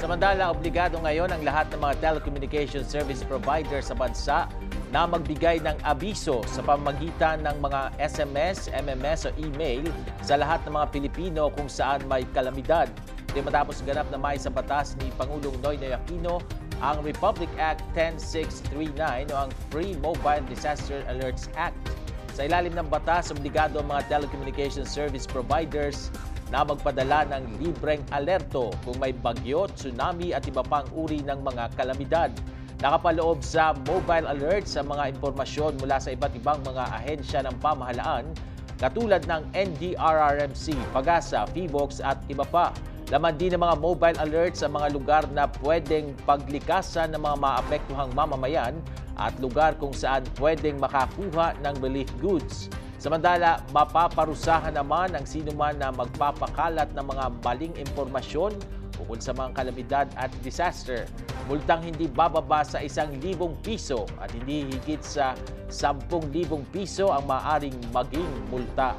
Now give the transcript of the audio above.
Samantala, obligado ngayon ang lahat ng mga telecommunication service provider sa bansa na magbigay ng abiso sa pamamagitan ng mga SMS, MMS o email sa lahat ng mga Pilipino kung saan may kalamidad. Ito matapos ganap na may sa batas ni Pangulong Noynoy Aquino ang Republic Act 10639 o ang Free Mobile Disaster Alerts Act. Sa ilalim ng batas, obligado ang mga telecommunication service providers na magpadala ng libreng alerto kung may bagyo, tsunami at iba pang uri ng mga kalamidad. Nakapaloob sa mobile alert sa mga impormasyon mula sa iba't ibang mga ahensya ng pamahalaan katulad ng NDRRMC, PAGASA, PHIVOLCS at iba pa. Laman din ng mga mobile alert sa mga lugar na pwedeng paglikasan ng mga maapektuhang mamamayan at lugar kung saan pwedeng makakuha ng relief goods. Samantala, mapaparusahan naman ang sinuman na magpapakalat ng mga maling impormasyon ukol sa mga kalamidad at disaster. Multang hindi bababa sa 1,000 piso at hindi higit sa 10,000 piso ang maaaring maging multa.